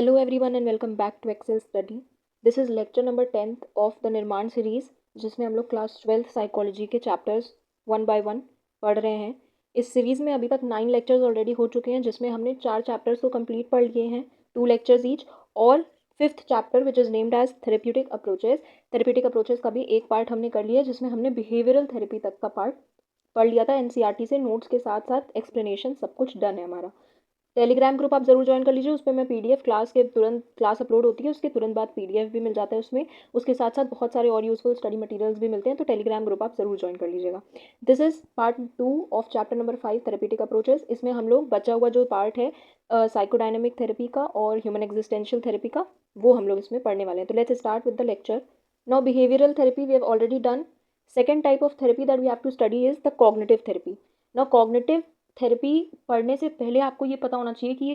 Hello everyone and welcome back to Excel Study. This is lecture number 10th of the निर्माण series जिसमें हम लोग class 12th psychology के chapters one by one पढ़ रहे हैं। इस सीरीज़ में अभी तक 9 लेक्चर्स ऑलरेडी हो चुके हैं जिसमें हमने 4 चैप्टर्स को कंप्लीट पढ़ लिए हैं, 2 लेक्चर्स ईच, और 5th chapter which is named as therapeutic approaches का भी एक पार्ट हमने कर लिया जिसमें हमने बिहेवियरल थेरेपी तक का पार्ट पढ़ लिया था एनसीईआरटी से। नोट्स के साथ साथ एक्सप्लेनेशन सब कुछ डन है हमारा। टेलीग्राम ग्रुप आप जरूर ज्वाइन कर लीजिए, उस पर मैं पीडीएफ क्लास अपलोड होती है उसके तुरंत बाद पीडीएफ भी मिल जाता है उसमें। उसके साथ साथ बहुत सारे और यूजफुल स्टडी मटेरियल्स भी मिलते हैं, तो टेलीग्राम ग्रुप आप जरूर ज्वाइन कर लीजिएगा। This is part 2 of chapter number 5 therapeutic approaches. इसमें हम लोग बचा हुआ जो पार्ट है साइकोडायनेमिक थेरेपी का और ह्यूमन एग्जिस्टेंशियल थेरेपी का, वो हम लोग इसमें पढ़ने वाले हैं। तो let's start with the lecture. Now behavioural therapy we have already done. Second type of therapy that we have to study is the cognitive therapy. Now cognitive therapy पढ़ने से पहले आपको ये पता होना चाहिए कि ये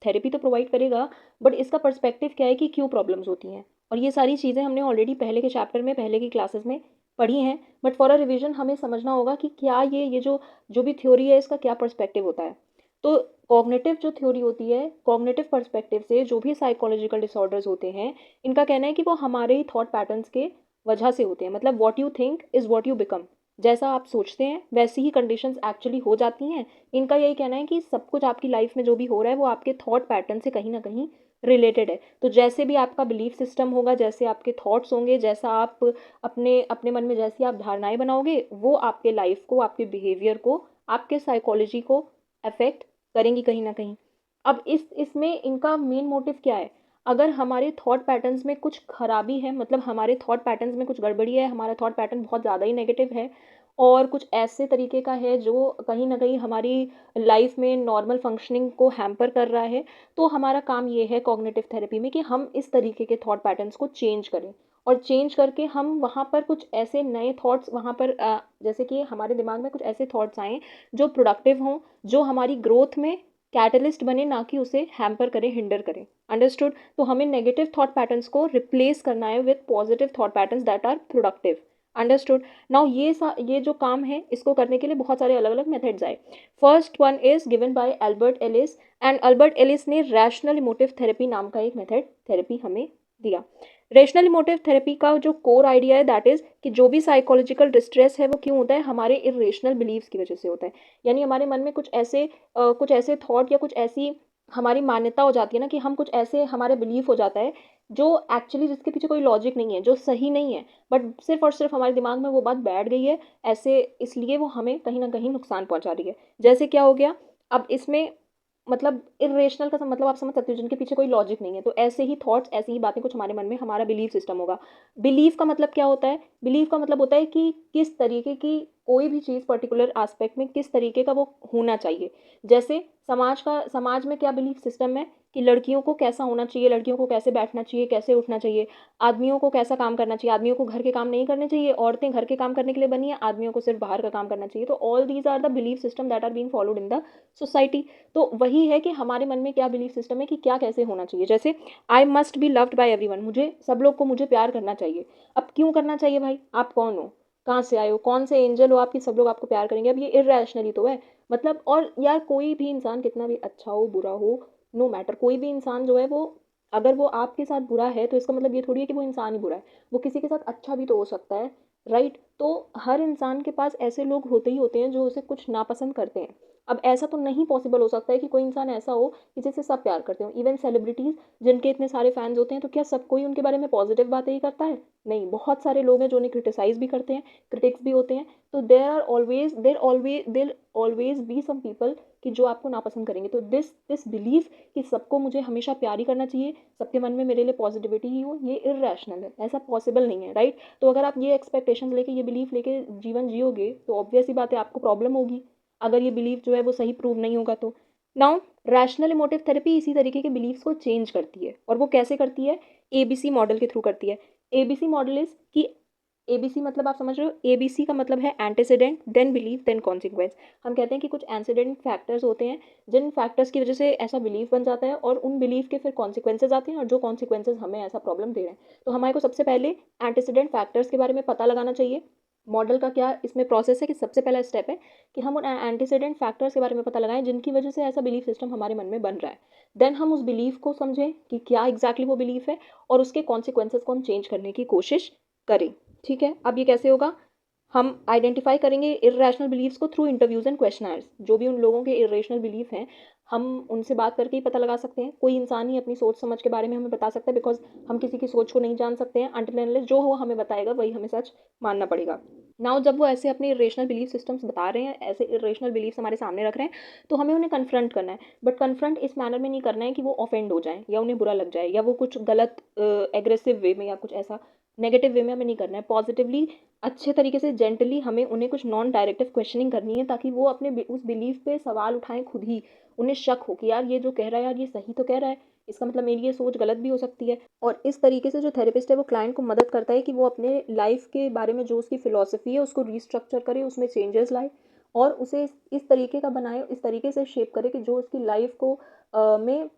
थेरेपी तो प्रोवाइड करेगा बट इसका पर्सपेक्टिव क्या है कि क्यों प्रॉब्लम्स होती हैं, और ये सारी चीज़ें हमने ऑलरेडी पहले के चैप्टर में पहले की क्लासेस में पढ़ी हैं। बट फॉर अ रिवीजन हमें समझना होगा कि क्या ये जो जो भी थ्योरी है इसका क्या पर्सपेक्टिव होता है। तो कॉग्निटिव जो थ्योरी होती है, कॉग्निटिव पर्सपेक्टिव से जो भी साइकोलॉजिकल डिसऑर्डर्स होते हैं, इनका कहना है कि वो हमारे थॉट पैटर्न्स के वजह से होते हैं। मतलब what you think is what you become, जैसा आप सोचते हैं वैसी ही कंडीशंस एक्चुअली हो जाती हैं। इनका यही कहना है कि सब कुछ आपकी लाइफ में जो भी हो रहा है वो आपके थॉट पैटर्न से कहीं ना कहीं रिलेटेड है। तो जैसे भी आपका बिलीफ सिस्टम होगा, जैसे आपके थॉट्स होंगे, जैसा आप अपने अपने मन में जैसी आप धारणाएं बनाओगे, वो आपके लाइफ को, आपके बिहेवियर को, आपके साइकोलॉजी को अफेक्ट करेंगी कहीं ना कहीं। अब इसमें इनका मेन मोटिव क्या है? अगर हमारे थॉट पैटर्न्स में कुछ खराबी है, मतलब हमारे थॉट पैटर्न्स में कुछ गड़बड़ी है, हमारा थॉट पैटर्न बहुत ज़्यादा ही नेगेटिव है और कुछ ऐसे तरीके का है जो कहीं ना कहीं हमारी लाइफ में नॉर्मल फंक्शनिंग को हैम्पर कर रहा है, तो हमारा काम ये है कॉग्निटिव थेरेपी में कि हम इस तरीके के थॉट पैटर्न्स को चेंज करें और चेंज करके हम वहाँ पर कुछ ऐसे नए थॉट्स वहाँ पर जैसे कि हमारे दिमाग में कुछ ऐसे थॉट्स आएँ जो प्रोडक्टिव हों, जो हमारी ग्रोथ में कैटलिस्ट बने, ना कि उसे हैम्पर करें, हिंडर करें। अंडरस्टूड? तो हमें नेगेटिव थॉट पैटर्न्स को रिप्लेस करना है with positive thought patterns that are productive. Understood? Now ये जो काम है इसको करने के लिए बहुत सारे अलग अलग मेथड्स आए। First one is given by Albert Ellis, and Albert Ellis ने रैशनल इमोटिव थेरेपी नाम का एक मेथड थेरेपी हमें दिया। रेशनल इमोटिव थेरेपी का जो कोर आइडिया है दैट इज कि जो भी साइकोलॉजिकल डिस्ट्रेस है वो क्यों होता है, हमारे इरेशनल बिलीव्स की वजह से होता है। यानी हमारे मन में कुछ ऐसे थॉट या कुछ ऐसी हमारी मान्यता हो जाती है ना, कि हम कुछ ऐसे हमारे बिलीफ हो जाता है जो एक्चुअली जिसके पीछे कोई लॉजिक नहीं है, जो सही नहीं है, बट सिर्फ और सिर्फ हमारे दिमाग में वो बात बैठ गई है ऐसे, इसलिए वो हमें कहीं ना कहीं नुकसान पहुंचा रही है। जैसे क्या हो गया अब इसमें, मतलब इरेशनल का मतलब आप समझ सकते हो, जिनके पीछे कोई लॉजिक नहीं है। तो ऐसे ही थॉट्स, ऐसी ही बातें कुछ हमारे मन में, हमारा बिलीफ सिस्टम होगा। बिलीफ का मतलब क्या होता है? बिलीफ का मतलब होता है कि किस तरीके की कोई भी चीज़ पर्टिकुलर एस्पेक्ट में किस तरीके का वो होना चाहिए। जैसे समाज में क्या बिलीफ सिस्टम है कि लड़कियों को कैसा होना चाहिए, लड़कियों को कैसे बैठना चाहिए, कैसे उठना चाहिए, आदमियों को कैसा काम करना चाहिए, आदमियों को घर के काम नहीं करने चाहिए, औरतें घर के काम करने के लिए बनी है, आदमियों को सिर्फ बाहर का काम करना चाहिए। तो all these are the belief system that are being followed in the society. तो वही है कि हमारे मन में क्या बिलीफ सिस्टम है कि क्या कैसे होना चाहिए। जैसे I must be loved by everyone, मुझे सब लोग को मुझे प्यार करना चाहिए। अब क्यों करना चाहिए भाई? आप कौन हो, कहाँ से आए हो, कौन से एंजल हो आपकी सब लोग आपको प्यार करेंगे? अब ये इरेशनली तो है। मतलब, और यार कोई भी इंसान कितना भी अच्छा हो बुरा हो, नो मैटर, कोई भी इंसान जो है वो, अगर वो आपके साथ बुरा है तो इसका मतलब ये थोड़ी है कि वो इंसान ही बुरा है, वो किसी के साथ अच्छा भी तो हो सकता है, राइट? तो हर इंसान के पास ऐसे लोग होते ही होते हैं जो उसे कुछ नापसंद करते हैं। अब ऐसा तो नहीं पॉसिबल हो सकता है कि कोई इंसान ऐसा हो कि जिसे सब प्यार करते हो। इवन सेलिब्रिटीज़ जिनके इतने सारे फैंस होते हैं, तो क्या सब कोई उनके बारे में पॉजिटिव बातें ही करता है? नहीं, बहुत सारे लोग हैं जो उन्हें क्रिटिसाइज भी करते हैं, क्रिटिक्स भी होते हैं। तो there always be some people कि जो आपको नापसंद करेंगे। तो दिस बिलीफ कि सबको मुझे हमेशा प्यार ही करना चाहिए, सबके मन में मेरे लिए पॉजिटिविटी ही हो, ये इरेशनल है, ऐसा पॉसिबल नहीं है, राइट? तो अगर आप ये एक्सपेक्टेशंस लेके, ये बिलीफ लेके जीवन जियोगे तो ऑब्वियस ही बात है आपको प्रॉब्लम होगी, अगर ये बिलीफ जो है वो सही प्रूव नहीं होगा तो। नाउ रैशनल इमोटिव थेरेपी इसी तरीके के बिलीव्स को चेंज करती है, और वो कैसे करती है? एबीसी मॉडल के थ्रू करती है। एबीसी मॉडल इज कि एबीसी मतलब आप समझ रहे हो, एबीसी का मतलब है antecedent, then belief, then consequence. हम कहते हैं कि कुछ एंसीडेंट फैक्टर्स होते हैं जिन फैक्टर्स की वजह से ऐसा बिलीफ बन जाता है, और उन बिलीफ के फिर कॉन्सिक्वेंसेज आते हैं, और जो कॉन्सिक्वेंसेज हमें ऐसा प्रॉब्लम दे रहे हैं। तो हमारे को सबसे पहले एंटीसीडेंट फैक्टर्स के बारे में पता लगाना चाहिए। मॉडल का क्या इसमें प्रोसेस है कि सबसे पहला स्टेप है कि हम उन एंटीसीडेंट फैक्टर्स के बारे में पता लगाएं जिनकी वजह से ऐसा बिलीफ सिस्टम हमारे मन में बन रहा है। देन हम उस बिलीफ को समझें कि क्या एग्जैक्टली वो बिलीफ है और उसके कॉन्सिक्वेंसेस को हम चेंज करने की कोशिश करें। ठीक है, अब ये कैसे होगा? हम आइडेंटिफाई करेंगे इर्रेशनल बिलीव्स को थ्रू इंटरव्यूज एंड क्वेश्चनर्स। जो भी उन लोगों के इर्रेशनल बिलीफ हैं हम उनसे बात करके ही पता लगा सकते हैं। कोई इंसान ही अपनी सोच समझ के बारे में हमें बता सकता है, बिकॉज हम किसी की सोच को नहीं जान सकते हैं अनटिल एंड अनलेस जो हो हमें बताएगा वही हमें सच मानना पड़ेगा। नाउ जब वो ऐसे अपने इरेशनल बिलीफ सिस्टम्स बता रहे हैं, ऐसे इरेशनल बिलीफ्स हमारे सामने रख रहे हैं, तो हमें उन्हें कन्फ्रंट करना है। बट कन्फ्रंट इस मैनर में नहीं करना है कि वो ऑफेंड हो जाए या उन्हें बुरा लग जाए या वो कुछ गलत एग्रेसिव वे में या कुछ ऐसा नेगेटिव वे में हमें नहीं करना है। पॉजिटिवली अच्छे तरीके से जेंटली हमें उन्हें कुछ नॉन डायरेक्टिव क्वेश्चनिंग करनी है ताकि वो अपने उस बिलीफ पे सवाल उठाएं खुद ही। उन्हें शक हो कि यार ये जो कह रहा है यार ये सही तो कह रहा है, इसका मतलब मेरी ये सोच गलत भी हो सकती है। और इस तरीके से जो थेरेपिस्ट है वो क्लाइंट को मदद करता है कि वो अपने लाइफ के बारे में जो उसकी फिलॉसफी है उसको रीस्ट्रक्चर करे, उसमें चेंजेस लाए और उसे इस तरीके का बनाए, इस तरीके से शेप करे कि जो उसकी लाइफ को में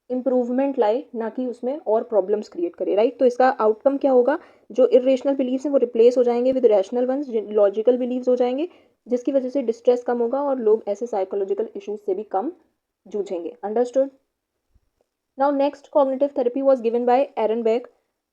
इम्प्रूवमेंट लाए, ना कि उसमें और प्रॉब्लम्स क्रिएट करे। राइट, तो इसका आउटकम क्या होगा? जो इरेशनल बिलीव्स हैं वो रिप्लेस हो जाएंगे with rational ones, logical believes हो जाएंगे, जिसकी वजह से डिस्ट्रेस कम होगा और लोग ऐसे साइकोलॉजिकल इश्यूज से भी कम जूझेंगे। Understood? Now, next cognitive therapy was given by Aaron Beck,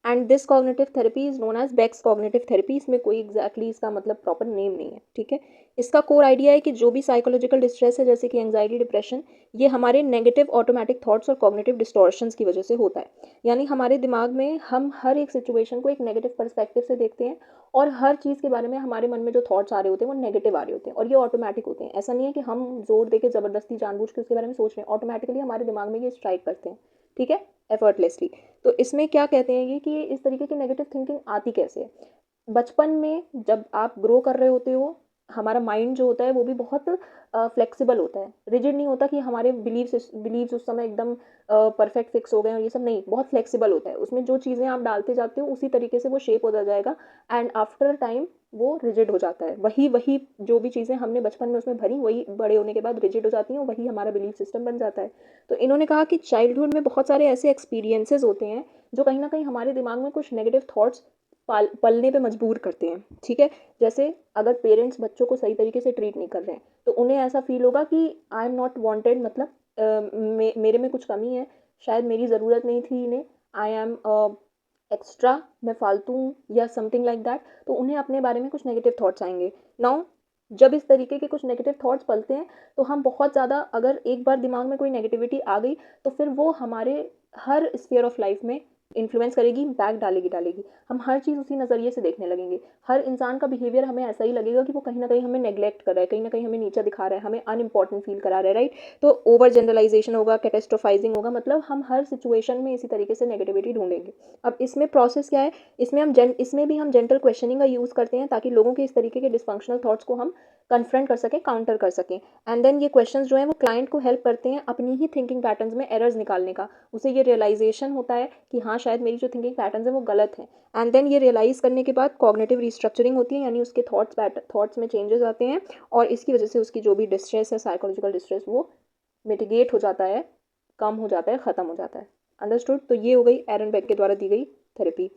and this cognitive therapy is known as Beck's cognitive therapy. इसमें कोई exactly इसका मतलब प्रॉपर नेम नहीं है। ठीक है, इसका कोर आइडिया है कि जो भी साइकोलॉजिकल डिस्ट्रेस है जैसे कि एंजाइटी, डिप्रेशन, ये हमारे नेगेटिव ऑटोमेटिक थॉट्स और कॉग्निटिव डिस्टॉर्शंस की वजह से होता है। यानी हमारे दिमाग में हम हर एक सिचुएशन को एक नेगेटिव पर्सपेक्टिव से देखते हैं और हर चीज़ के बारे में हमारे मन में जो थॉट्स आ रहे होते हैं वो नेगेटिव आ रहे होते हैं और ये ऑटोमेटिक होते हैं। ऐसा नहीं है कि हम जोर दे के ज़बरदस्ती जानबूझ के उसके बारे में सोच रहे हैं, ऑटोमेटिकली हमारे दिमाग में ये स्ट्राइक करते हैं। ठीक है, एफर्टलेसली। तो इसमें क्या कहते हैं ये कि इस तरीके की नेगेटिव थिंकिंग आती कैसे है? बचपन में जब आप ग्रो कर रहे होते हो, हमारा माइंड जो होता है वो भी बहुत फ्लेक्सिबल होता है, रिजिड नहीं होता कि हमारे बिलीव्स उस समय एकदम परफेक्ट फिक्स हो गए और ये सब नहीं, बहुत फ्लेक्सिबल होता है। उसमें जो चीज़ें आप डालते जाते हो उसी तरीके से वो शेप होता जाएगा एंड आफ्टर टाइम वो रिजिड हो जाता है। वही वही जो भी चीज़ें हमने बचपन में उसमें भरी वही बड़े होने के बाद रिजिड हो जाती हैं, वही हमारा बिलीफ सिस्टम बन जाता है। तो इन्होंने कहा कि चाइल्डहुड में बहुत सारे ऐसे एक्सपीरियंसेस होते हैं जो कहीं ना कहीं हमारे दिमाग में कुछ नेगेटिव थॉट्स पलने पे मजबूर करते हैं। ठीक है, जैसे अगर पेरेंट्स बच्चों को सही तरीके से ट्रीट नहीं कर रहे हैं तो उन्हें ऐसा फील होगा कि आई एम नॉट वांटेड, मतलब मेरे में कुछ कमी है, शायद मेरी ज़रूरत नहीं थी इन्हें, आई एम एक्स्ट्रा, मैं फालतू हूँ या समथिंग लाइक दैट। तो उन्हें अपने बारे में कुछ नेगेटिव थॉट्स आएंगे। नाउ जब इस तरीके के कुछ नेगेटिव थॉट्स पलते हैं तो हम बहुत ज़्यादा, अगर एक बार दिमाग में कोई नेगेटिविटी आ गई तो फिर वो हमारे हर स्फीयर ऑफ लाइफ में इन्फ्लुएंस करेगी, इम्पैक्ट डालेगी। हम हर चीज़ उसी नज़रिए से देखने लगेंगे। हर इंसान का बिहेवियर हमें ऐसा ही लगेगा कि वो कहीं ना कहीं हमें नेग्लेक्ट कर रहा है, कहीं ना कहीं हमें नीचा दिखा रहा है, हमें अनइम्पॉर्टेंट फील करा रहा है। राइट, तो ओवर जनरलाइजेशन होगा, कैटेस्ट्रोफाइजिंग होगा, मतलब हम हर सिचुएशन में इसी तरीके से नेगेटिविटी ढूंढेंगे। अब इसमें प्रोसेस क्या है? इसमें भी हम जेंटल क्वेश्चनिंग का यूज़ करते हैं ताकि लोगों के इस तरीके के डिस्फंक्शनल थॉट्स को हम कन्फ्रंट कर सकें, काउंटर कर सकें। एंड देन ये क्वेश्चंस जो हैं वो क्लाइंट को हेल्प करते हैं अपनी ही थिंकिंग पैटर्न्स में एरर्स निकालने का। उसे ये रियलाइजेशन होता है कि हाँ शायद मेरी जो थिंकिंग पैटर्न्स हैं वो गलत हैं। एंड देन ये रियलाइज़ करने के बाद कॉग्निटिव रिस्ट्रक्चरिंग होती है, यानी उसके थॉट्स में चेंजेस आते हैं और इसकी वजह से उसकी जो भी डिस्ट्रेस है, साइकोलॉजिकल डिस्ट्रेस, वो मिटिगेट हो जाता है, कम हो जाता है, ख़त्म हो जाता है। अंडरस्टूड? तो ये हो गई एरन बेक के द्वारा दी गई therapy.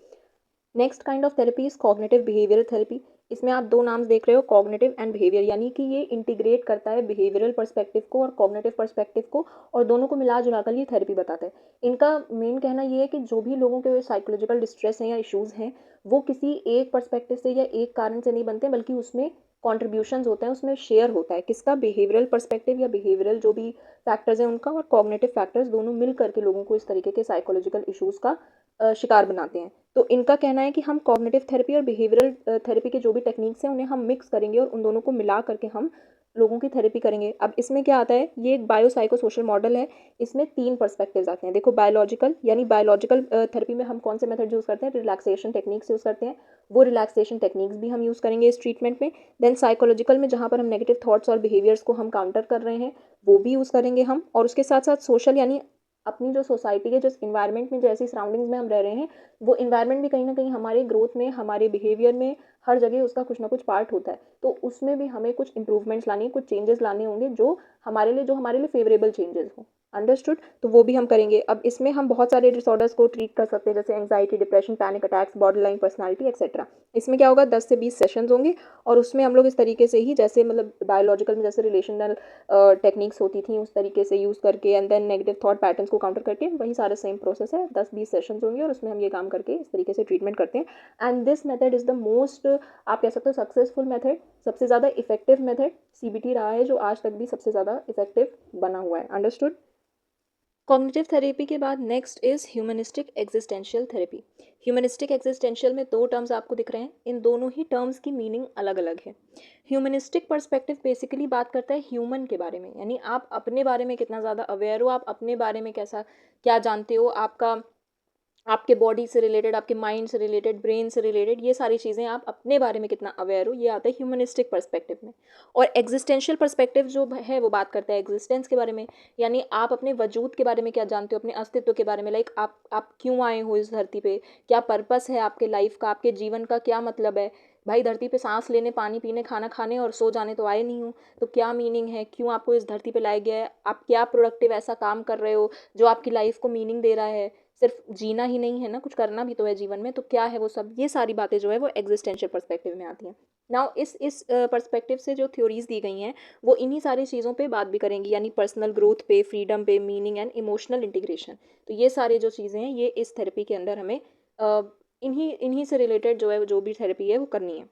Next kind of therapy is cognitive behavioural therapy. इसमें आप दो नाम देख रहे हो, कॉग्निटिव एंड बिहेवियर, यानी कि ये इंटीग्रेट करता है बिहेवियरल पर्सपेक्टिव को और कॉग्निटिव पर्सपेक्टिव को और दोनों को मिला जुला कर ये थेरेपी बताता है। इनका मेन कहना ये है कि जो भी लोगों के साइकोलॉजिकल डिस्ट्रेस हैं या इश्यूज़ हैं वो किसी एक पर्सपेक्टिव से या एक कारण से नहीं बनते, बल्कि उसमें कॉन्ट्रीब्यूशंस होते हैं, उसमें शेयर होता है। किसका? बिहेवियरल पर्सपेक्टिव या बिहेवियरल जो भी फैक्टर्स हैं उनका और कॉग्निटिव फैक्टर्स, दोनों मिल करके लोगों को इस तरीके के साइकोलॉजिकल इश्यूज़ का शिकार बनाते हैं। तो इनका कहना है कि हम कॉग्निटिव थेरेपी और बिहेवियरल थेरेपी के जो भी टेक्निक्स हैं उन्हें हम मिक्स करेंगे और उन दोनों को मिला करके हम लोगों की थेरेपी करेंगे। अब इसमें क्या आता है? ये एक बायो सोशल मॉडल है। इसमें 3 पर्सपेक्टिव्स आते हैं। देखो, बायोलॉजिकल, यानी बायोलॉजिकल थेरेपी में हम कौन से मेथड यूज़ करते हैं? रिलैक्सेशन टेक्निक्स यूज़ करते हैं। वो रिलैक्सेशन टेक्निक्स भी हम यूज़ करेंगे इस ट्रीटमेंट में। देन साइकोलॉजिकल में जहाँ पर हम नेगेटिव थॉट्स और बिहेवियर्स को हम काउंटर कर रहे हैं वो भी यूज़ करेंगे हम। और उसके साथ साथ सोशल, यानी अपनी जो सोसाइटी है, जिस इन्वायरमेंट में, जैसी सराउंडिंग्स में हम रह रहे हैं, वो इन्वायरमेंट भी कहीं ना कहीं हमारे ग्रोथ में, हमारे बिहेवियर में, हर जगह उसका कुछ ना कुछ पार्ट होता है, तो उसमें भी हमें कुछ इंप्रूवमेंट्स लानी है, कुछ चेंजेस लाने होंगे जो हमारे लिए फेवरेबल चेंजेस हो। अंडरस्टूड? तो वो भी हम करेंगे। अब इसमें हम बहुत सारे डिसऑर्डर्स को ट्रीट कर सकते हैं, जैसे anxiety, depression, panic attacks, borderline personality etcetera. इसमें क्या होगा, 10 से 20 सेशंस होंगे और उसमें हम लोग इस तरीके से ही, जैसे मतलब बायोलॉजिकल में जैसे रिलेशनल टेक्निक्स होती थी उस तरीके से यूज़ करके and then negative thought patterns को काउंटर करके, वही सारा सेम प्रोसेस है। 10-20 सेशंस होंगे और उसमें हम ये काम करके इस तरीके से ट्रीटमेंट करते हैं। And this method is the most, आप कह सकते हो, सक्सेसफुल मेथड, सबसे ज़्यादा इफेक्टिव मेथड सीबीटी रहा है, जो आज तक भी सबसे ज़्यादा इफेक्टिव बना हुआ है। अंडरस्टूड? कॉग्निटिव थेरेपी के बाद next is humanistic existential therapy. Humanistic existential में दो टर्म्स आपको दिख रहे हैं, इन दोनों ही टर्म्स की मीनिंग अलग अलग है। ह्यूमनिस्टिक पर्सपेक्टिव बेसिकली बात करता है ह्यूमन के बारे में, यानी आप अपने बारे में कितना ज़्यादा अवेयर हो, आप अपने बारे में कैसा क्या जानते हो, आपका आपके बॉडी से रिलेटेड, आपके माइंड से रिलेटेड, ब्रेन से रिलेटेड, ये सारी चीज़ें आप अपने बारे में कितना अवेयर हो, ये आता है ह्यूमनिस्टिक पर्सपेक्टिव में। और एग्जिस्टेंशियल पर्सपेक्टिव जो है वो बात करता है एग्जिस्टेंस के बारे में, यानी आप अपने वजूद के बारे में क्या जानते हो, अपने अस्तित्व के बारे में, लाइक आप क्यों आए हो इस धरती पे, क्या पर्पस है आपके लाइफ का, आपके जीवन का क्या मतलब है। भाई धरती पे सांस लेने, पानी पीने, खाना खाने और सो जाने तो आए नहीं हो, तो क्या मीनिंग है, क्यों आपको इस धरती पे लाया गया है, आप क्या प्रोडक्टिव ऐसा काम कर रहे हो जो आपकी लाइफ को मीनिंग दे रहा है। सिर्फ जीना ही नहीं है ना, कुछ करना भी तो है जीवन में, तो क्या है वो सब, ये सारी बातें जो है वो एग्जिस्टेंशियल पर्सपेक्टिव में आती हैं। नाउ इस पर्सपेक्टिव से जो थ्योरीज दी गई हैं वो इन्हीं सारी चीज़ों पे बात भी करेंगी, यानी पर्सनल ग्रोथ पे, फ्रीडम पे, मीनिंग एंड इमोशनल इंटीग्रेशन। तो ये सारे जो चीज़ें हैं ये इस थेरेपी के अंदर हमें इन्हीं इन्हीं से रिलेटेड जो है, जो भी थेरेपी है वो करनी है।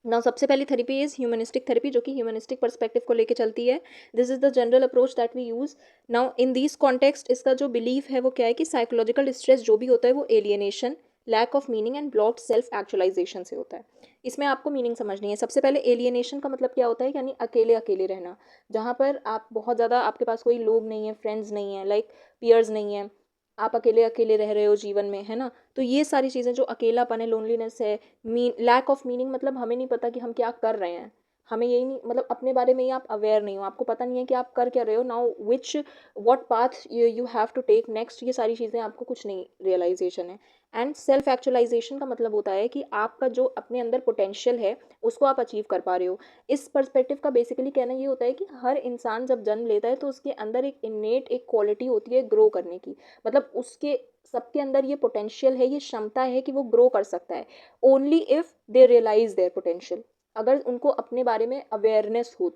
नाउ सबसे पहली थेरेपी इज ह्यूमनिस्टिक थेरेपी, जो कि ह्यूमनिस्टिक पर्सपेक्टिव को लेके चलती है। This is the general approach that we use. Now in this context इसका जो बिलीफ है वो क्या है कि साइकोलॉजिकल स्ट्रेस जो भी होता है वो alienation, lack of meaning and blocked self actualization से होता है। इसमें आपको मीनिंग समझनी है। सबसे पहले एलियनेशन का मतलब क्या होता है, यानी अकेले अकेले रहना, जहाँ पर आप बहुत ज़्यादा, आपके पास कोई लोग नहीं है, फ्रेंड्स नहीं है, लाइक पीयर्स नहीं है, आप अकेले अकेले रह रहे हो जीवन में, है ना। तो ये सारी चीज़ें, जो अकेलापन है, लोनलीनेस है, लैक ऑफ मीनिंग, मतलब हमें नहीं पता कि हम क्या कर रहे हैं, हमें यही नहीं, मतलब अपने बारे में ही आप अवेयर नहीं हो, आपको पता नहीं है कि आप कर क्या रहे हो, now which what path you have to take next, ये सारी चीज़ें आपको कुछ नहीं रियलाइजेशन है। एंड सेल्फ एक्चुअलाइजेशन का मतलब होता है कि आपका जो अपने अंदर पोटेंशियल है उसको आप अचीव कर पा रहे हो। इस पर्सपेक्टिव का बेसिकली कहना ये होता है कि हर इंसान जब जन्म लेता है तो उसके अंदर एक इन्नेट एक क्वालिटी होती है ग्रो करने की, मतलब उसके सबके अंदर ये पोटेंशियल है, ये क्षमता है कि वो ग्रो कर सकता है, only if they realize their potential, अगर उनको अपने बारे में अवेयरनेस हो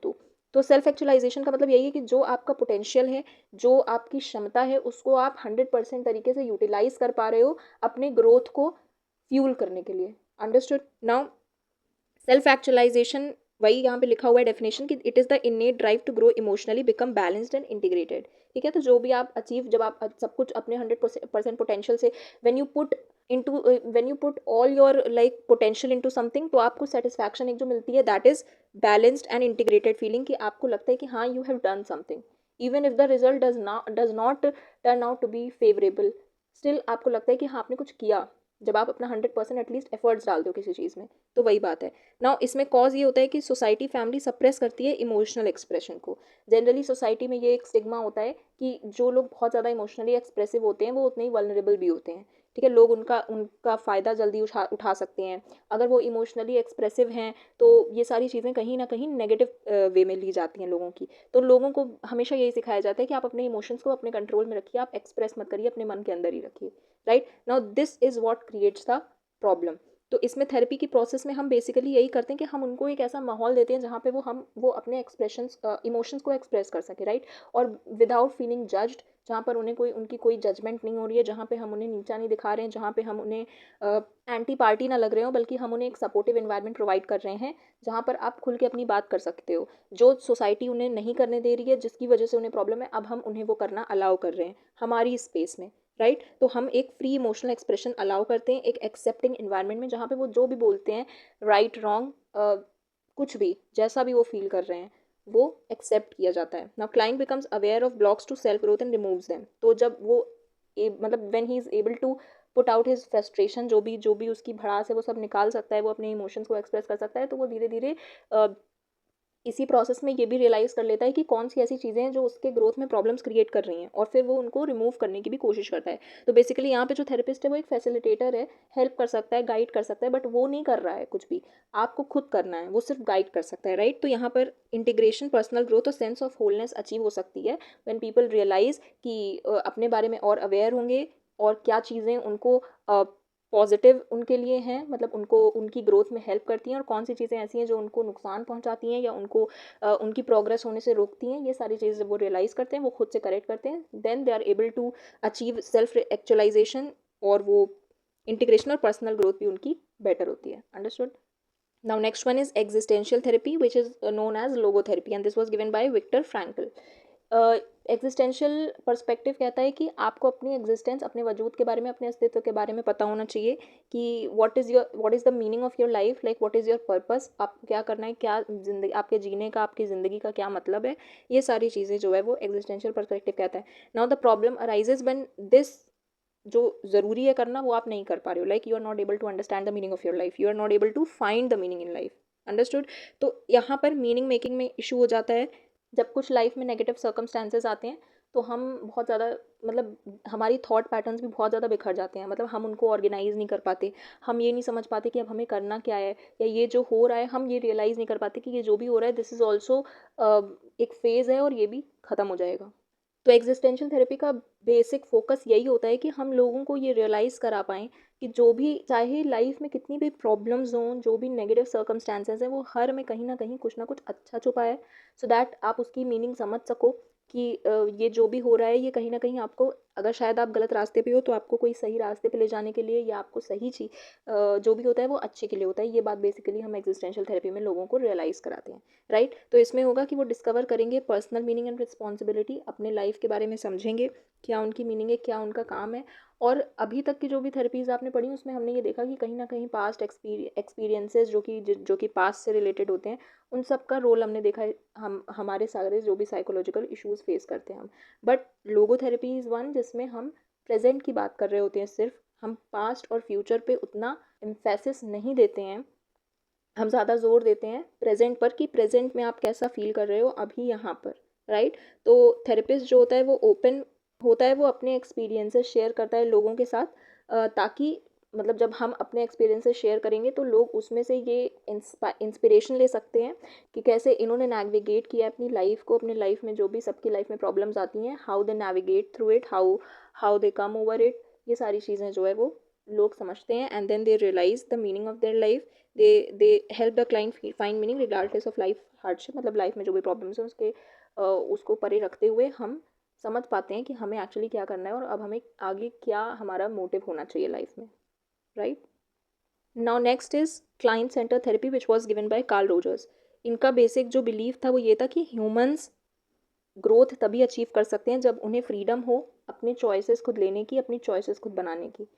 तो सेल्फ एक्चुअलाइजेशन का मतलब यही है कि जो आपका पोटेंशियल है, जो आपकी क्षमता है, उसको आप 100% तरीके से यूटिलाइज कर पा रहे हो अपने ग्रोथ को फ्यूल करने के लिए। अंडरस्टूड? नाउ सेल्फ एक्चुअलाइजेशन, वही यहाँ पे लिखा हुआ है डेफिनेशन कि it is the innate drive to grow emotionally, become balanced and integrated. ठीक है, तो जो भी आप अचीव, जब आप सब कुछ अपने 100% पोटेंशियल से, when you put into when you put all your like potential into something, तो आपको सेटिस्फैक्शन एक जो मिलती है, that is balanced and integrated feeling, कि आपको लगता है कि हाँ you have done something, even if the result does not turn out to be favourable, still आपको लगता है कि हाँ आपने कुछ किया, जब आप अपना 100% एटलीस्ट एफर्ट्स डालते हो किसी चीज़ में। तो वही बात है। नाउ इसमें कॉज ये होता है कि सोसाइटी, फैमिली सप्रेस करती है इमोशनल एक्सप्रेशन को। जनरली सोसाइटी में ये एक स्टिग्मा होता है कि जो लोग बहुत ज़्यादा इमोशनली एक्सप्रेसिव होते हैं वो उतने ही वल्नरेबल भी होते हैं। ठीक है, लोग उनका उनका फ़ायदा जल्दी उठा सकते हैं। अगर वो इमोशनली एक्सप्रेसिव हैं तो ये सारी चीज़ें कहीं ना कहीं नेगेटिव वे में ली जाती हैं लोगों की। तो लोगों को हमेशा यही सिखाया जाता है कि आप अपने इमोशंस को अपने कंट्रोल में रखिए, आप एक्सप्रेस मत करिए, अपने मन के अंदर ही रखिए। Right now this is what creates the problem. तो इसमें थेरेपी की प्रोसेस में हम बेसिकली यही करते हैं कि हम उनको एक ऐसा माहौल देते हैं जहाँ पे वो अपने एक्सप्रेशंस, इमोशंस को एक्सप्रेस कर सके, राइट, और विदाउट फीलिंग जज्ड, जहाँ पर उन्हें उनकी कोई जजमेंट नहीं हो रही है, जहाँ पे हम उन्हें नीचा नहीं दिखा रहे हैं, जहाँ पे हम उन्हें एंटी पार्टी ना लग रहे हो, बल्कि हम उन्हें एक सपोर्टिव इन्वायरमेंट प्रोवाइड कर रहे हैं जहाँ पर आप खुल के अपनी बात कर सकते हो। जो सोसाइटी उन्हें नहीं करने दे रही है, जिसकी वजह से उन्हें प्रॉब्लम है, अब हम उन्हें वो करना अलाउ कर रहे हैं हमारी स्पेस में। राइट, तो हम एक फ्री इमोशनल एक्सप्रेशन अलाउ करते हैं एक एक्सेप्टिंग इन्वायरमेंट में, जहाँ पे वो जो भी बोलते हैं, राइट रॉन्ग, कुछ भी जैसा भी वो फील कर रहे हैं वो एक्सेप्ट किया जाता है। Now client becomes aware of blocks to self growth and removes them. तो जब वो मतलब when he is able to put out his frustration, जो भी उसकी भड़ास है वो सब निकाल सकता है, वो अपने इमोशंस को एक्सप्रेस कर सकता है, तो वो धीरे धीरे इसी प्रोसेस में ये भी रियलाइज़ कर लेता है कि कौन सी ऐसी चीज़ें हैं जो उसके ग्रोथ में प्रॉब्लम्स क्रिएट कर रही हैं, और फिर वो उनको रिमूव करने की भी कोशिश करता है। तो बेसिकली यहाँ पे जो थेरेपिस्ट है वो एक फैसिलिटेटर है, हेल्प कर सकता है, गाइड कर सकता है, बट वो नहीं कर रहा है कुछ भी, आपको खुद करना है, वो सिर्फ गाइड कर सकता है, राइट। तो यहाँ पर इंटीग्रेशन, पर्सनल ग्रोथ और सेंस ऑफ होलनेस अचीव हो सकती है व्हेन पीपल रियलाइज़ कि अपने बारे में और अवेयर होंगे, और क्या चीज़ें उनको पॉजिटिव उनके लिए हैं, मतलब उनको उनकी ग्रोथ में हेल्प करती हैं, और कौन सी चीज़ें ऐसी हैं जो उनको नुकसान पहुंचाती हैं या उनको उनकी प्रोग्रेस होने से रोकती हैं। ये सारी चीज़ें वो रियलाइज़ करते हैं, वो खुद से करेक्ट करते हैं, then they are able to achieve self actualization, और वो इंटीग्रेशन और पर्सनल ग्रोथ भी उनकी बेटर होती है। Understood. Now next one is existential therapy, which is known as logotherapy, and this was given by Viktor Frankl. Existential perspective कहता है कि आपको अपनी एग्जिस्टेंस, अपने वजूद के बारे में, अपने अस्तित्व के बारे में पता होना चाहिए कि what is the meaning of your life, like what is your purpose, आपको क्या करना है, क्या जिंदगी, आपके जीने का, आपकी ज़िंदगी का क्या मतलब है। ये सारी चीज़ें जो है वो एग्जिस्टेंशियल पर्सपेक्टिव कहता है। Now the problem arises when this, जो ज़रूरी है करना वो आप नहीं कर पा रहे हो, like you are not able to understand the meaning of your life, you are not able to find the meaning in life. Understood. तो यहाँ पर मीनिंग मेकिंग में इशू हो जाता है जब कुछ लाइफ में नेगेटिव सर्कमस्टांसेस आते हैं, तो हम बहुत ज़्यादा, मतलब हमारी थॉट पैटर्न्स भी बहुत ज़्यादा बिखर जाते हैं, मतलब हम उनको ऑर्गेनाइज नहीं कर पाते, हम ये नहीं समझ पाते कि अब हमें करना क्या है, या ये जो हो रहा है हम ये रियलाइज़ नहीं कर पाते कि ये जो भी हो रहा है दिस इज़ ऑल्सो एक फेज़ है और ये भी ख़त्म हो जाएगा। तो एग्जिस्टेंशियल थेरेपी का बेसिक फोकस यही होता है कि हम लोगों को ये रियलाइज़ करा पाएँ कि जो भी, चाहे लाइफ में कितनी भी प्रॉब्लम्स हों, जो भी नेगेटिव सर्कमस्टांसेस हैं, वो हर में कहीं ना कहीं कुछ ना कुछ अच्छा छुपा है, सो दैट आप उसकी मीनिंग समझ सको कि ये जो भी हो रहा है ये कहीं ना कहीं आपको, अगर शायद आप गलत रास्ते पे हो तो आपको कोई सही रास्ते पे ले जाने के लिए, या आपको सही चीज़ जो भी होता है वो अच्छे के लिए होता है। ये बात बेसिकली हम एग्जिस्टेंशियल थेरेपी में लोगों को रियलाइज़ कराते हैं, राइट। तो इसमें होगा कि वो डिस्कवर करेंगे पर्सनल मीनिंग एंड रिस्पॉन्सिबिलिटी, अपने लाइफ के बारे में समझेंगे, क्या उनकी मीनिंग है, क्या उनका काम है। और अभी तक की जो भी थेरेपीज़ आपने पढ़ी उसमें हमने ये देखा कि कहीं ना कहीं पास्ट एक्सपीरियंसेस जो कि पास्ट से रिलेटेड होते हैं, उन सब का रोल हमने देखा है, हम हमारे सारे जो भी साइकोलॉजिकल इश्यूज़ फेस करते हैं हम। बट लोगोथेरेपी इज़ वन जिसमें हम प्रेजेंट की बात कर रहे होते हैं, सिर्फ हम पास्ट और फ्यूचर पे उतना एम्फेसिस नहीं देते हैं, हम ज़्यादा ज़ोर देते हैं प्रेजेंट पर, कि प्रेजेंट में आप कैसा फील कर रहे हो अभी यहाँ पर, राइट। तो थेरेपिस्ट जो होता है वो ओपन होता है, वो अपने एक्सपीरियंसेस शेयर करता है लोगों के साथ, ताकि, मतलब जब हम अपने एक्सपीरियंसेस शेयर करेंगे तो लोग उसमें से ये इंस्पिरेशन ले सकते हैं कि कैसे इन्होंने नेविगेट किया अपनी लाइफ को, अपनी लाइफ में जो भी सबकी लाइफ में प्रॉब्लम्स आती हैं, how they navigate through it, how how they come over it. ये सारी चीज़ें जो है वो लोग समझते हैं, and then they realize the meaning of their life. They help the client find meaning regardless of life hardship, मतलब लाइफ में जो भी प्रॉब्लम्स हैं उसको परे रखते हुए हम समझ पाते हैं कि हमें एक्चुअली क्या करना है, और अब हमें आगे क्या हमारा मोटिव होना चाहिए लाइफ में, right. Now next is client centre therapy which was given bye Carl Rogers. इनका बेसिक जो बिलीव था वो ये था कि ह्यूमंस ग्रोथ तभी अचीव कर सकते हैं जब उन्हें फ्रीडम हो अपने चॉइसेस खुद लेने की, अपनी चॉइसेस खुद बनाने की।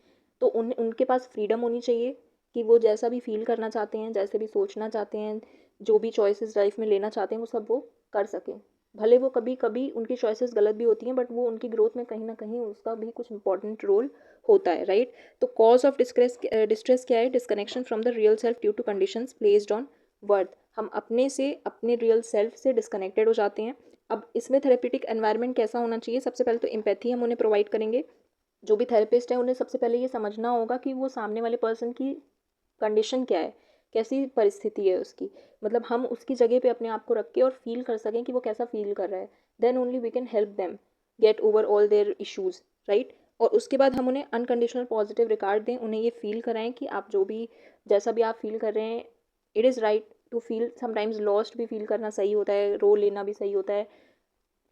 तो उनके पास फ्रीडम होनी चाहिए कि वो जैसा भी फील करना चाहते हैं, जैसे भी सोचना चाहते हैं, जो भी चॉइसेस लाइफ में लेना चाहते हैं वो सब वो कर सकें। भले वो कभी कभी उनकी चॉइसेस गलत भी होती हैं, बट वो उनकी ग्रोथ में कहीं ना कहीं उसका भी कुछ इंपॉर्टेंट रोल होता है, राइट। तो कॉज ऑफ डिस्ट्रेस क्या है? Disconnection from the real self due to conditions placed on worth. हम अपने से, अपने रियल सेल्फ से डिस्कनेक्टेड हो जाते हैं। अब इसमें थेरेपेटिक एनवायरनमेंट कैसा होना चाहिए? सबसे पहले तो एम्पैथी हम उन्हें प्रोवाइड करेंगे। जो भी थेरेपिस्ट है उन्हें सबसे पहले ये समझना होगा कि वो सामने वाले पर्सन की कंडीशन क्या है, कैसी परिस्थिति है उसकी, मतलब हम उसकी जगह पे अपने आप को रख के और फील कर सकें कि वो कैसा फील कर रहा है। Then only we can help them get over all their issues, right. और उसके बाद हम उन्हें अनकंडीशनल पॉजिटिव रिगार्ड दें, उन्हें ये फील कराएं कि आप जो भी, जैसा भी आप फील कर रहे हैं, it is right to feel. Sometimes lost भी फील करना सही होता है, रो लेना भी सही होता है,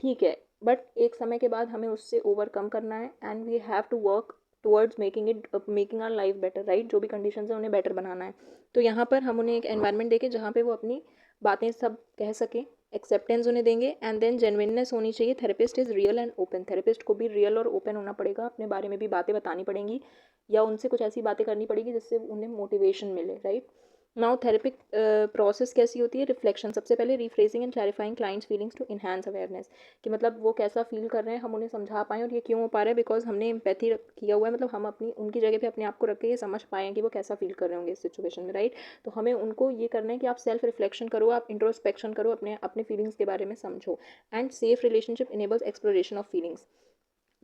ठीक है। बट एक समय के बाद हमें उससे ओवरकम करना है, and we have to work towards making our life better, right. जो भी कंडीशन है उन्हें बेटर बनाना है। तो यहाँ पर हम उन्हें एक एनवायरनमेंट देंगे जहाँ पे वो अपनी बातें सब कह सकें, एक्सेप्टेंस उन्हें देंगे, एंड देन जेन्युइननेस होनी चाहिए। Therapist is real and open. Therapist को भी रियल और ओपन होना पड़ेगा, अपने बारे में भी बातें बतानी पड़ेंगी, या उनसे कुछ ऐसी बातें करनी पड़ेगी जिससे उन्हें मोटिवेशन मिले, राइट। नाउ थेरेपिक प्रोसेस कैसी होती है? रिफ्लेक्शन, सबसे पहले rephrasing and clarifying clients feelings to enhance awareness, कि मतलब वो कैसा फील कर रहे हैं हम उन्हें समझा पाएँ और ये क्यों हो पा रहा है, बिकॉज हमने एम्पैथी किया हुआ है, मतलब हम अपनी उनकी जगह पे अपने आप को रख के ये समझ पाए हैं कि वो कैसा फील कर रहे होंगे इस सिचुएशन में, राइट। तो हमें उनको ये करना है कि आप सेल्फ रिफ्लेक्शन करो, आप इंट्रोस्पेक्शन करो, अपने अपने फीलिंग्स के बारे में समझो। And safe relationship enables exploration of feelings.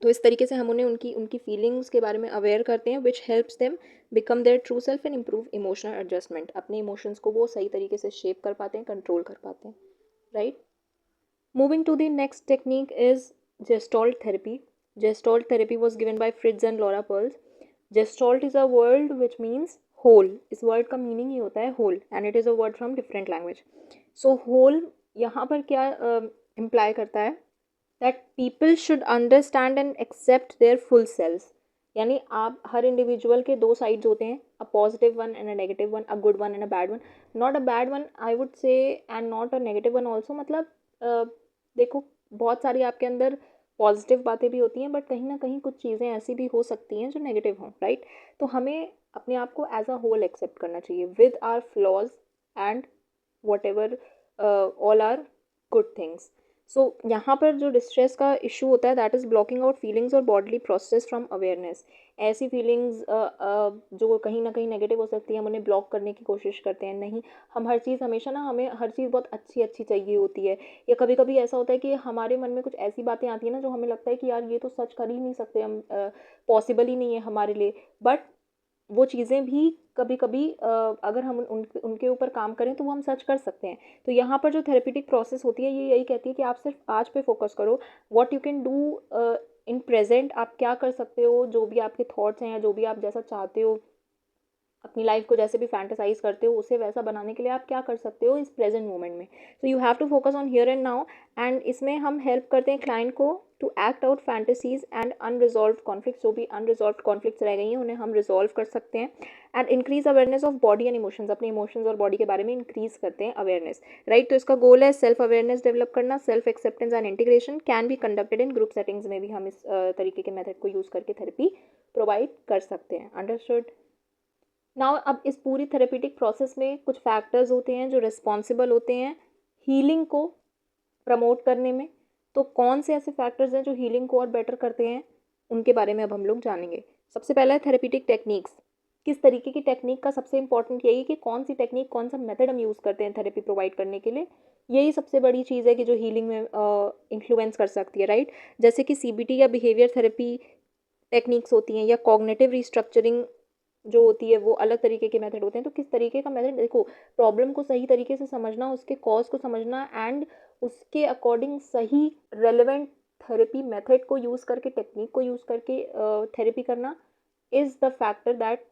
तो इस तरीके से हम उन्हें उनकी उनकी फीलिंग्स के बारे में अवेयर करते हैं, which helps them become their true self and improve emotional adjustment. अपने इमोशंस को वो सही तरीके से शेप कर पाते हैं, कंट्रोल कर पाते हैं, right. Moving to the next technique is gestalt therapy. Gestalt therapy was given by Fritz and Laura Perls. Gestalt is a word which means whole. इस वर्ड का मीनिंग ही होता है whole, and it is a word from different language. So whole यहाँ पर क्या imply करता है? That people should understand and accept their full selves. यानी आप हर इंडिविजुअल के दो साइड्स होते हैं, a positive one and a negative one, a good one and a bad one. Not a bad one I would say, and not a negative one also. मतलब देखो, बहुत सारी आपके अंदर पॉजिटिव बातें भी होती हैं, बट कहीं ना कहीं कुछ चीज़ें ऐसी भी हो सकती हैं जो नेगेटिव हों, राइट। तो हमें अपने आप को एज अ होल एक्सेप्ट करना चाहिए with our flaws and whatever all are good things. So यहाँ पर जो डिस्ट्रेस का इशू होता है, that is blocking out feelings और बॉडली प्रोसेस फ्रॉम अवेयरनेस। ऐसी फीलिंग्स जो कहीं ना कहीं नेगेटिव हो सकती है, हम उन्हें ब्लॉक करने की कोशिश करते हैं। नहीं, हम हर चीज़ हमेशा ना, हमें हर चीज़ बहुत अच्छी अच्छी चाहिए होती है, या कभी कभी ऐसा होता है कि हमारे मन में कुछ ऐसी बातें आती हैं ना जो हमें लगता है कि यार ये तो सच कर ही नहीं सकते हम, पॉसिबल ही नहीं है हमारे लिए। बट वो चीज़ें भी कभी कभी अगर हम उनके ऊपर काम करें तो वो हम सच कर सकते हैं। तो यहाँ पर जो थेरेपेटिक प्रोसेस होती है, ये यही कहती है कि आप सिर्फ आज पे फोकस करो, what you can do in present. आप क्या कर सकते हो, जो भी आपके थॉट्स हैं या जो भी आप जैसा चाहते हो, अपनी लाइफ को जैसे भी फैंटेसाइज करते हो, उसे वैसा बनाने के लिए आप क्या कर सकते हो इस प्रेजेंट मोमेंट में। So you have to focus on here and now. And इसमें हम हेल्प करते हैं क्लाइंट को to act out fantasies and unresolved conflict. जो भी अनरिजॉल्व कॉन्फ्लिक्ट्स रह गई हैं उन्हें हम रिजॉल्व कर सकते हैं। And increase awareness of body and emotions. अपने इमोशंस और बॉडी के बारे में इंक्रीज करते हैं अवेयरनेस, राइट। तो इसका गोल है सेल्फ अवेयरनेस डेवलप करना। Self acceptance and integration can be conducted in group settings में भी हम इस तरीके के मेथड को यूज़ करके थेरेपी प्रोवाइड कर सकते हैं। अंडरस्टूड? नाउ अब इस पूरी थेरेपेटिक प्रोसेस में कुछ फैक्टर्स होते हैं जो रिस्पॉन्सिबल होते हैं हीलिंग को प्रमोट करने में। तो कौन से ऐसे फैक्टर्स हैं जो हीलिंग को और बेटर करते हैं, उनके बारे में अब हम लोग जानेंगे। सबसे पहला है थेरेपेटिक टेक्निक्स। किस तरीके की टेक्निक का सबसे इंपॉर्टेंट यही कि कौन सी टेक्निक, कौन सा मेथड हम यूज़ करते हैं थेरेपी प्रोवाइड करने के लिए। यही सबसे बड़ी चीज़ है कि जो हीलिंग में इन्फ्लुएंस कर सकती है, राइट। जैसे कि सीबीटी या बिहेवियर थेरेपी टेक्निक्स होती हैं, या कॉग्निटिव रिस्ट्रक्चरिंग जो होती है, वो अलग तरीके के मेथड होते हैं। तो किस तरीके का मेथड, देखो, प्रॉब्लम को सही तरीके से समझना, उसके कॉज को समझना, एंड उसके अकॉर्डिंग सही रेलेवेंट थेरेपी मेथड को यूज़ करके, टेक्निक को यूज़ करके थेरेपी करना is the factor that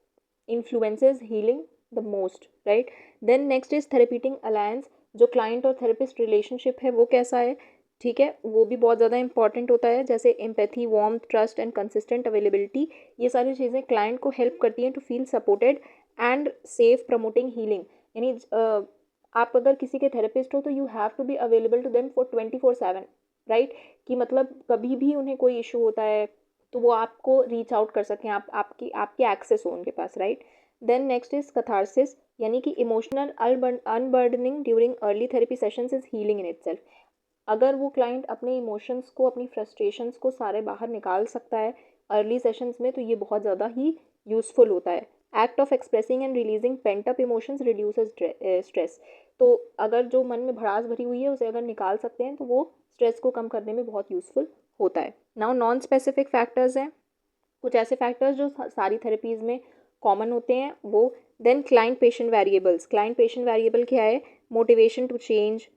influences healing the most, right. Then next is therapeutic alliance. जो क्लाइंट और थेरेपिस्ट रिलेशनशिप है वो कैसा है, ठीक है, वो भी बहुत ज़्यादा इंपॉर्टेंट होता है। जैसे empathy, warm, trust and consistent availability, ये सारी चीज़ें क्लाइंट को हेल्प करती हैं to feel supported and safe, promoting healing. यानी आप अगर किसी के थेरेपिस्ट हो तो you have to be available to them for 24/7, right. कि मतलब कभी भी उन्हें कोई इशू होता है तो वो आपको रीच आउट कर सकें, आप आपकी आपकी एक्सेस हो उनके पास, right. Then next is catharsis, यानी कि emotional unburdening during early therapy sessions is healing in itself. अगर वो क्लाइंट अपने इमोशंस को, अपनी फ्रस्ट्रेशंस को सारे बाहर निकाल सकता है अर्ली सेशंस में, तो ये बहुत ज़्यादा ही यूज़फुल होता है। Act of expressing and releasing pent up emotions reduces stress. तो अगर जो मन में भड़ास भरी हुई है उसे अगर निकाल सकते हैं तो वो स्ट्रेस को कम करने में बहुत यूज़फुल होता है। नाउ नॉन स्पेसिफिक फैक्टर्स हैं, कुछ ऐसे फैक्टर्स जो सारी थेरेपीज़ में कॉमन होते हैं वो। Then client patient variables. Client patient variable क्या है? Motivation to change,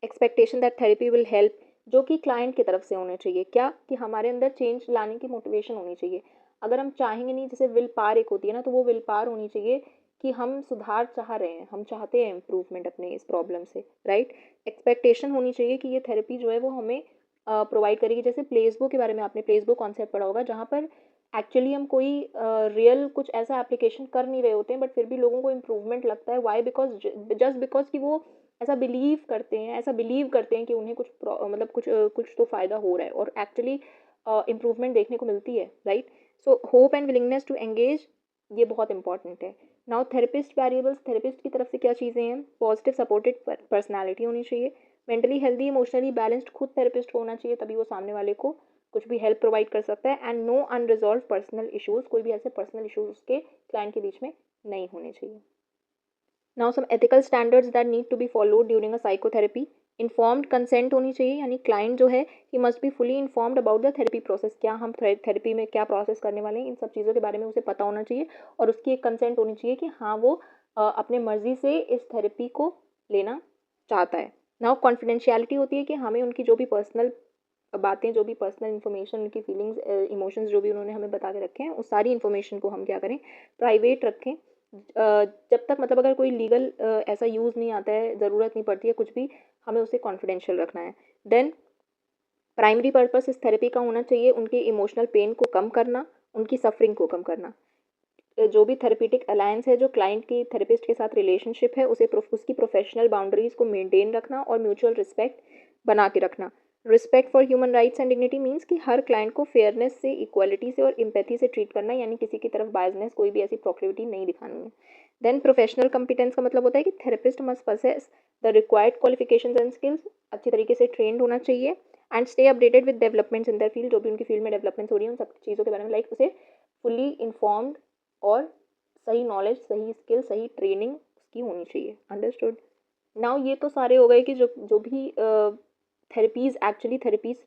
expectation that therapy will help, जो कि क्लाइंट की तरफ से होने चाहिए। क्या कि हमारे अंदर चेंज लाने की मोटिवेशन होनी चाहिए। अगर हम चाहेंगे नहीं, जैसे विल पार एक होती है ना, तो वो विल पार होनी चाहिए कि हम सुधार चाह रहे हैं, हम चाहते हैं इम्प्रूवमेंट अपने इस प्रॉब्लम से, राइट। एक्सपेक्टेशन होनी चाहिए कि ये थेरेपी जो है वो हमें प्रोवाइड करेगी। जैसे प्लेसबो के बारे में आपने प्लेसबो कॉन्सेप्ट पढ़ा होगा, जहाँ पर एक्चुअली हम कोई रियल कुछ ऐसा एप्लीकेशन कर नहीं रहे होते हैं, बट फिर भी लोगों को इम्प्रूवमेंट लगता है। वाई? बिकॉज जस्ट बिकॉज कि वो ऐसा बिलीव करते हैं, ऐसा बिलीव करते हैं कि उन्हें कुछ मतलब कुछ तो फ़ायदा हो रहा है, और एक्चुअली इम्प्रूवमेंट देखने को मिलती है, right. So hope and willingness to engage, ये बहुत इंपॉर्टेंट है। नाउ थेरेपिस्ट वेरिएबल्स, थेरेपिस्ट की तरफ से क्या चीज़ें हैं? पॉजिटिव सपोर्टेड पर्सनैलिटी होनी चाहिए, मेंटली हेल्दी इमोशनली बैलेंस्ड खुद थेरेपिस्ट होना चाहिए, तभी वो सामने वाले को कुछ भी हेल्प प्रोवाइड कर सकता है, and no unresolved personal issues, कोई भी ऐसे पर्सनल इश्यूज़ उसके क्लाइंट के बीच में नहीं होने चाहिए। Now some ethical standards that need to be followed during a psychotherapy. Informed consent होनी चाहिए, यानी क्लाइंट जो है he must be fully informed about the therapy process, क्या हम थेरेपी में क्या प्रोसेस करने वाले हैं, इन सब चीज़ों के बारे में उसे पता होना चाहिए, और उसकी एक कंसेंट होनी चाहिए कि हाँ वो अपने मर्जी से इस थेरेपी को लेना चाहता है। नाउ कॉन्फिडेंशियलिटी होती है कि हमें उनकी जो भी पर्सनल बातें, जो भी पर्सनल इन्फॉर्मेशन, उनकी फीलिंग्स, इमोशंस जो भी उन्होंने हमें बता के रखे हैं, उस सारी इन्फॉर्मेशन को हम क्या करें, प्राइवेट रखें। जब तक मतलब अगर कोई लीगल ऐसा यूज़ नहीं आता है, ज़रूरत नहीं पड़ती है कुछ भी, हमें उसे कॉन्फिडेंशियल रखना है। देन प्राइमरी पर्पस इस थेरेपी का होना चाहिए उनके इमोशनल पेन को कम करना, उनकी सफरिंग को कम करना। जो भी थेरेपीटिक अलायंस है, जो क्लाइंट की थेरेपिस्ट के साथ रिलेशनशिप है, उसे उसकी प्रोफेशनल बाउंड्रीज को मेंटेन रखना और म्यूचुअल रिस्पेक्ट बना के रखना। Respect for human rights and dignity means कि हर क्लाइंट को फेयरनेस से, इक्वालिटी से और एम्पैथी से ट्रीट करना, यानी किसी की तरफ बायसनेस, कोई भी ऐसी प्रोक्लिविटी नहीं दिखानी है। देन प्रोफेशनल कॉम्पिटेंस का मतलब होता है कि therapist must possess the required qualifications and skills, अच्छी तरीके से ट्रेंड होना चाहिए, and stay updated with developments in the field, जो भी उनकी फील्ड में डेवलपमेंट्स हो रही है उन सब चीज़ों के बारे में, लाइक उसे फुली इन्फॉर्म्ड और सही नॉलेज, सही स्किल, सही ट्रेनिंग उसकी होनी चाहिए। अंडरस्टूड। नाउ ये तो सारे हो गए कि जो जो भी थेरेपीज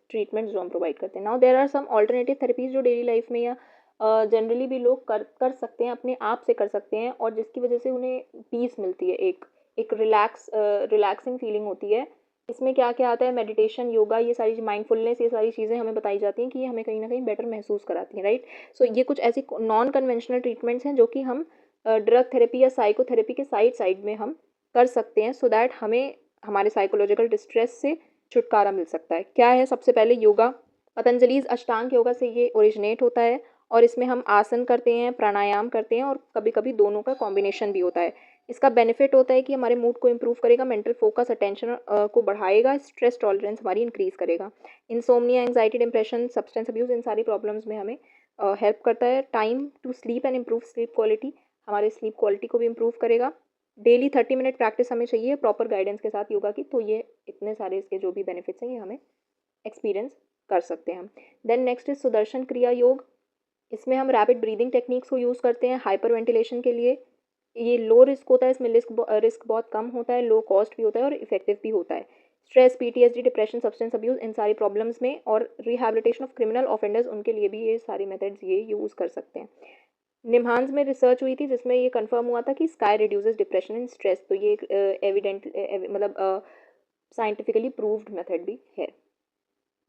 ट्रीटमेंट्स जो हम प्रोवाइड करते हैं। Now there are some alternative therapies जो डेली लाइफ में या जनरली भी लोग कर सकते हैं, अपने आप से कर सकते हैं, और जिसकी वजह से उन्हें पीस मिलती है, एक रिलैक्सिंग फीलिंग होती है। इसमें क्या क्या आता है? मेडिटेशन, योगा, ये सारी माइंडफुलनेस, ये सारी चीज़ें हमें बताई जाती हैं कि ये हमें कहीं ना कहीं बेटर महसूस कराती हैं, राइट। सो ये कुछ ऐसी नॉन कन्वेंशनल ट्रीटमेंट्स हैं जो कि हम ड्रग थेरेपी या साइकोथेरेपी के साइड में हम कर सकते हैं, सो दैट हमें हमारे साइकोलॉजिकल डिस्ट्रेस से छुटकारा मिल सकता है। क्या है? सबसे पहले योगा। पतंजलि's अष्टांग योगा से ये ओरिजिनेट होता है, और इसमें हम आसन करते हैं, प्राणायाम करते हैं, और कभी कभी दोनों का कॉम्बिनेशन भी होता है। इसका बेनिफिट होता है कि हमारे मूड को इम्प्रूव करेगा, मेंटल फोकस, अटेंशन को बढ़ाएगा, स्ट्रेस टॉलरेंस हमारी इंक्रीज करेगा, insomnia, anxiety, depression, substance abuse, इन सारी प्रॉब्लम्स में हमें हेल्प करता है। Time to sleep and improve sleep quality, हमारे स्लीप क्वालिटी को भी इम्प्रूव करेगा। डेली 30 मिनट प्रैक्टिस हमें चाहिए प्रॉपर गाइडेंस के साथ योगा की, तो ये इतने सारे इसके जो भी बेनिफिट्स हैं ये हमें एक्सपीरियंस कर सकते हैं। देन नेक्स्ट इज सुदर्शन क्रिया योग। इसमें हम रैपिड ब्रीदिंग टेक्निक्स को यूज़ करते हैं हाइपर वेंटिलेशन के लिए। ये लो रिस्क होता है, इसमें रिस्क बहुत कम होता है, लो कॉस्ट भी होता है और इफेक्टिव भी होता है। Stress, PTSD, depression, substance abuse, इन सारी प्रॉब्लम्स में, और रिहैबिलिटेशन ऑफ क्रिमिनल ऑफेंडर्स, उनके लिए भी ये सारी मेथड्स ये यूज़ कर सकते हैं। निम्हांस में रिसर्च हुई थी जिसमें ये कंफर्म हुआ था कि sky reduces depression and stress, तो ये एक एविडेंट मतलब साइंटिफिकली प्रूव्ड मेथड भी है।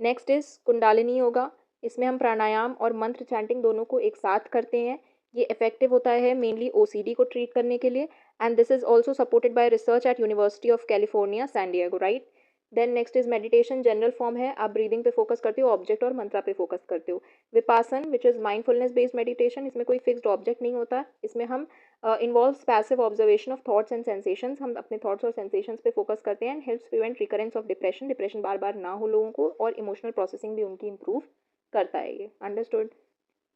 Next is kundalini yoga. इसमें हम प्राणायाम और मंत्र चैंटिंग दोनों को एक साथ करते हैं। ये इफेक्टिव होता है मेनली ओसीडी को ट्रीट करने के लिए, and this is also supported by research at University of California San Diego, right. Then next is meditation, general form है, आप ब्रीदिंग पे फोकस करते हो, ऑब्जेक्ट और मंत्रा पे फोकस करते हो। Vipassana which is mindfulness based meditation, इसमें कोई फिक्स्ड ऑब्जेक्ट नहीं होता, इसमें हम involves passive observation of thoughts and sensations, हम अपने थॉट्स और सेंसेशंस पे फोकस करते हैं, and helps prevent recurrence of depression, depression बार बार ना हो लोगों को, और इमोशनल प्रोसेसिंग भी उनकी इंप्रूव करता है ये। Understood.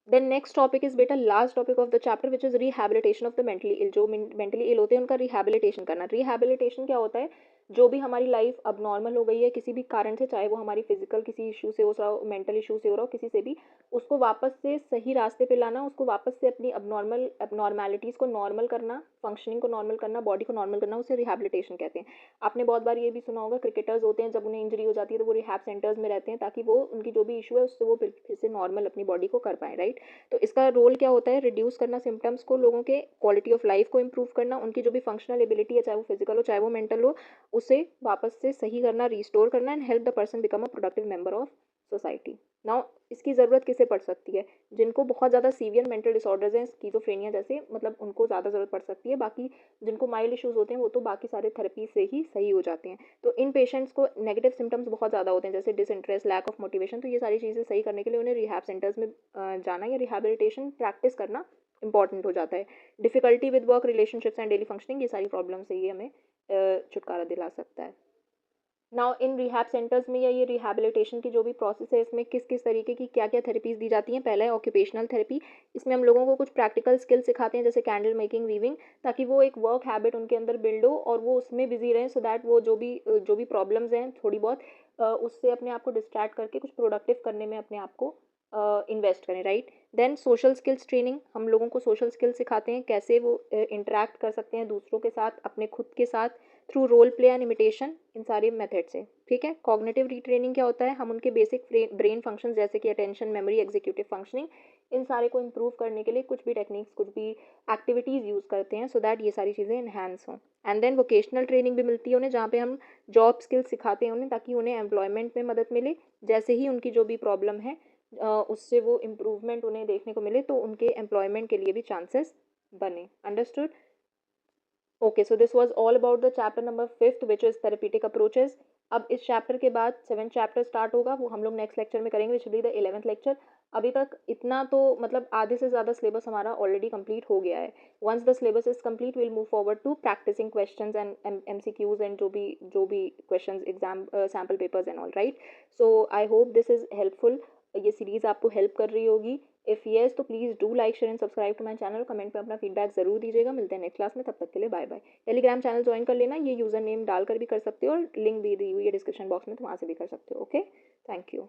Then next topic is बेटा last topic of the chapter which is rehabilitation of the mentally ill. जो मेंटली इल होते हैं उनका रिहैबिलिटेशन करना। रिहैबिलिटेशन क्या होता है? जो भी हमारी लाइफ अब नॉर्मल हो गई है किसी भी कारण से, चाहे वो हमारी फिजिकल किसी इशू से हो रहा हो, मेंटल इशू से हो रहा हो, किसी से भी, उसको वापस से सही रास्ते पे लाना, उसको वापस से अपनी अबनॉर्मैलिटीज़ को नॉर्मल करना, फंक्शनिंग को नॉर्मल करना, बॉडी को नॉर्मल करना, उसे रिहैबिलिटेशन कहते हैं। आपने बहुत बार ये भी सुना होगा, क्रिकेटर्स होते हैं जब उन्हें इंजरी हो जाती है तो वो रिहैब सेंटर्स में रहते हैं ताकि वो उनकी जो भी इशू है उससे वो फिर से नॉर्मल अपनी बॉडी को कर पाए, राइट। तो इसका रोल क्या होता है? रिड्यूस करना सिम्टम्स को, लोगों के क्वालिटी ऑफ लाइफ को इंप्रूव करना, उनकी जो भी फंक्शनल एबिलिटी है, चाहे वो फिजिकल हो चाहे वो मेंटल हो, उसे वापस से सही करना, रिस्टोर करना, and help the person become a productive member of society. Now इसकी ज़रूरत किसे पड़ सकती है? जिनको बहुत ज़्यादा सीवियर मेंटल डिसऑर्डर्स हैं, स्किज़ोफ्रेनिया जैसे, मतलब उनको ज़्यादा ज़रूरत पड़ सकती है। बाकी जिनको माइल्ड इश्यूज़ होते हैं वो तो बाकी सारे थेरेपी से ही सही हो जाते हैं। तो इन पेशेंट्स को नेगेटिव सिम्टम्स बहुत ज़्यादा होते हैं, जैसे डिसइंटरेस्ट, लैक ऑफ मोटिवेशन, तो ये सारी चीज़ें सही करने के लिए उन्हें रिहैब सेंटर्स में जाना या रिहैबिलिटेशन प्रैक्टिस करना इंपॉर्टेंट हो जाता है। Difficulty with work, relationships and daily functioning, ये सारी प्रॉब्लम से ये हमें छुटकारा दिला सकता है। नाउ इन रिहैब सेंटर्स में या ये रिहैबिलिटेशन की जो भी प्रोसेस है इसमें किस किस तरीके की क्या क्या थेरेपीज़ दी जाती हैं। पहला है ऑक्यूपेशनल थेरेपी। इसमें हम लोगों को कुछ प्रैक्टिकल स्किल सिखाते हैं जैसे कैंडल मेकिंग, वीविंग, ताकि वो एक वर्क हैबिट उनके अंदर बिल्ड हो और वो उसमें बिजी रहें, सो दैट वो जो भी प्रॉब्लम्स हैं थोड़ी बहुत उससे अपने आप को डिस्ट्रैक्ट करके कुछ प्रोडक्टिव करने में अपने आप को इन्वेस्ट करें, right. Then social skills training, हम लोगों को सोशल स्किल्स सिखाते हैं कैसे वो इंटरेक्ट कर सकते हैं दूसरों के साथ, अपने खुद के साथ, through role play and imitation, इन सारे मेथड से, ठीक है। कॉग्निटिव रीट्रेनिंग क्या होता है, हम उनके बेसिक ब्रेन फंक्शन जैसे कि अटेंशन, मेमोरी, एग्जीक्यूटिव फंक्शनिंग, इन सारे को इम्प्रूव करने के लिए कुछ भी टेक्निक्स, कुछ भी एक्टिविटीज़ यूज़ करते हैं, सो दैट ये सारी चीज़ें इन्हांस हों। एंड देन वोकेशनल ट्रेनिंग भी मिलती है उन्हें, जहाँ पे हम जॉब स्किल्स सिखाते हैं उन्हें, ताकि उन्हें एम्प्लॉयमेंट में मदद मिले, जैसे ही उनकी जो भी प्रॉब्लम है उससे वो इम्प्रूवमेंट उन्हें देखने को मिले, तो उनके एम्प्लॉयमेंट के लिए भी चांसेस बने। Understood? Okay, so this was all about the chapter number 5th which is therapeutic approaches. अब इस चैप्टर के बाद 7th चैप्टर स्टार्ट होगा, वो हम लोग नेक्स्ट लेक्चर में करेंगे, which will be the 11th lecture. अभी तक इतना तो मतलब आधे से ज़्यादा सिलेबस हमारा ऑलरेडी कंप्लीट हो गया है। Once the syllabus is complete will move forward to practising questions and MCQs and जो भी questions exam sample papers and all, right. So I hope this is helpful, ये सीरीज़ आपको help कर रही होगी। इफ़ येस तो please do like, share and subscribe to my channel. Comment में अपना फीडबैक ज़रूर दीजिएगा। मिलते हैं नेक्स्ट क्लास में, तब तक के लिए bye bye. Telegram channel join कर लेना, ये यूज़र नेम डालकर भी कर सकते हो और लिंक भी दी हुई है डिस्क्रिप्शन बॉक्स में, तो वहाँ से भी कर सकते हो। Okay, thank you.